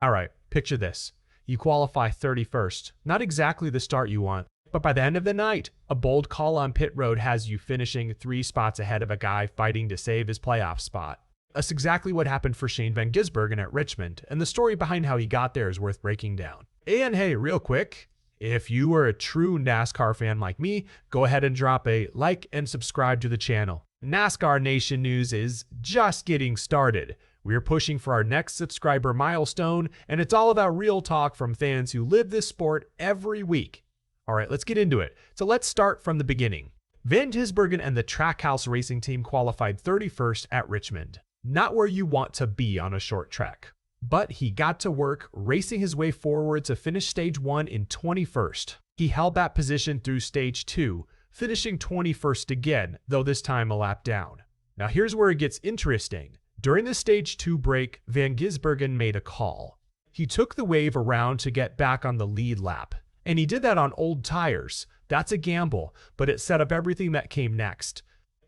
Alright, picture this. You qualify 31st. Not exactly the start you want, but by the end of the night, a bold call on pit road has you finishing 3 spots ahead of a guy fighting to save his playoff spot. That's exactly what happened for Shane Van Gisbergen at Richmond, and the story behind how he got there is worth breaking down. And hey, real quick, if you are a true NASCAR fan like me, go ahead and drop a like and subscribe to the channel. NASCAR Nation news is just getting started. We're pushing for our next subscriber milestone, and it's all about real talk from fans who live this sport every week. All right, let's get into it. So let's start from the beginning. Van Gisbergen and the Trackhouse Racing team qualified 31st at Richmond. Not where you want to be on a short track. But he got to work racing his way forward to finish stage 1 in 21st. He held that position through stage 2, finishing 21st again, though this time a lap down. Now here's where it gets interesting. During the stage 2 break, Van Gisbergen made a call. He took the wave around to get back on the lead lap. And he did that on old tires. That's a gamble, but it set up everything that came next.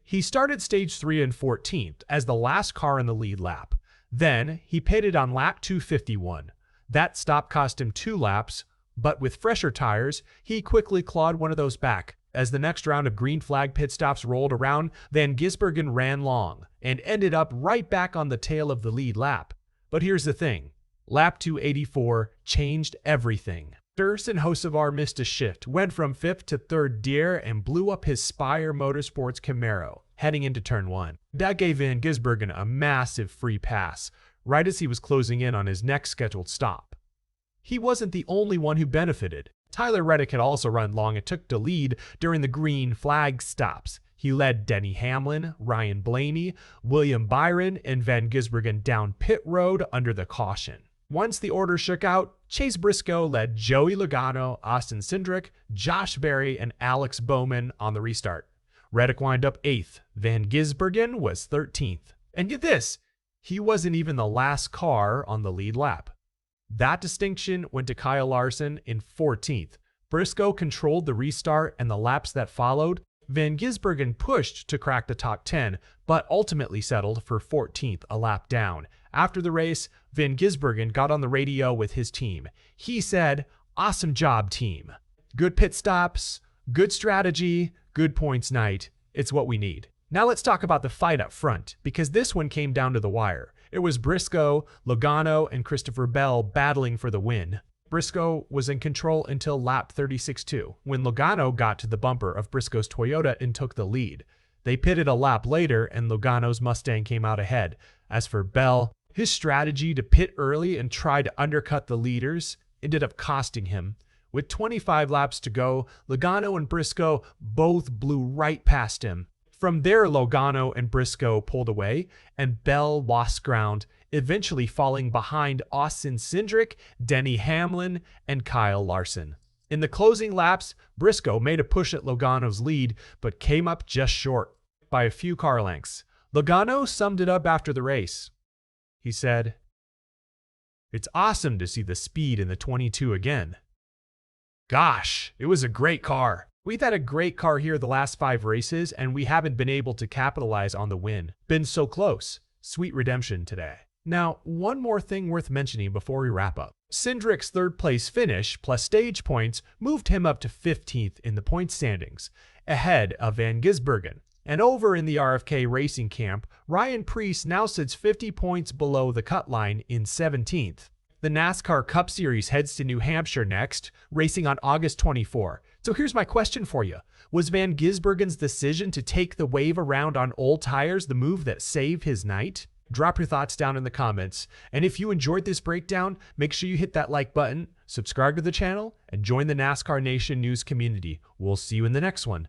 He started stage 3 and 14th as the last car in the lead lap. Then he pitted on lap 251. That stop cost him 2 laps, but with fresher tires, he quickly clawed one of those back. As the next round of green flag pit stops rolled around, Van Gisbergen ran long and ended up right back on the tail of the lead lap. But here's the thing. Lap 284 changed everything. Carson Hocevar missed a shift, went from 5th to 3rd gear, and blew up his Spire Motorsports Camaro, heading into turn 1. That gave Van Gisbergen a massive free pass, right as he was closing in on his next scheduled stop. He wasn't the only one who benefited. Tyler Reddick had also run long and took the lead during the green flag stops. He led Denny Hamlin, Ryan Blaney, William Byron, and Van Gisbergen down pit road under the caution. Once the order shook out, Chase Briscoe led Joey Logano, Austin Cindric, Josh Berry, and Alex Bowman on the restart. Reddick wound up 8th. Van Gisbergen was 13th. And get this, he wasn't even the last car on the lead lap. That distinction went to Kyle Larson in 14th. Briscoe controlled the restart and the laps that followed. Van Gisbergen pushed to crack the top 10, but ultimately settled for 14th, a lap down. After the race, Van Gisbergen got on the radio with his team. He said, "Awesome job, team. Good pit stops, good strategy, good points night. It's what we need." Now let's talk about the fight up front, because this one came down to the wire. It was Briscoe, Logano, and Christopher Bell battling for the win. Briscoe was in control until lap 36-2, when Logano got to the bumper of Briscoe's Toyota and took the lead. They pitted a lap later, and Logano's Mustang came out ahead. As for Bell, his strategy to pit early and try to undercut the leaders ended up costing him. With 25 laps to go, Logano and Briscoe both blew right past him. From there, Logano and Briscoe pulled away, and Bell lost ground, eventually falling behind Austin Cindric, Denny Hamlin, and Kyle Larson. In the closing laps, Briscoe made a push at Logano's lead, but came up just short, by a few car lengths. Logano summed it up after the race. He said, "It's awesome to see the speed in the 22 again. Gosh, it was a great car. We've had a great car here the last 5 races, and we haven't been able to capitalize on the win. Been so close. Sweet redemption today." Now, one more thing worth mentioning before we wrap up. Cindric's 3rd place finish plus stage points moved him up to 15th in the point standings, ahead of Van Gisbergen. And over in the RFK Racing camp, Ryan Preece now sits 50 points below the cut line in 17th. The NASCAR Cup Series heads to New Hampshire next, racing on August 24. So here's my question for you. Was Van Gisbergen's decision to take the wave around on old tires the move that saved his night? Drop your thoughts down in the comments. And if you enjoyed this breakdown, make sure you hit that like button, subscribe to the channel, and join the NASCAR Nation news community. We'll see you in the next one.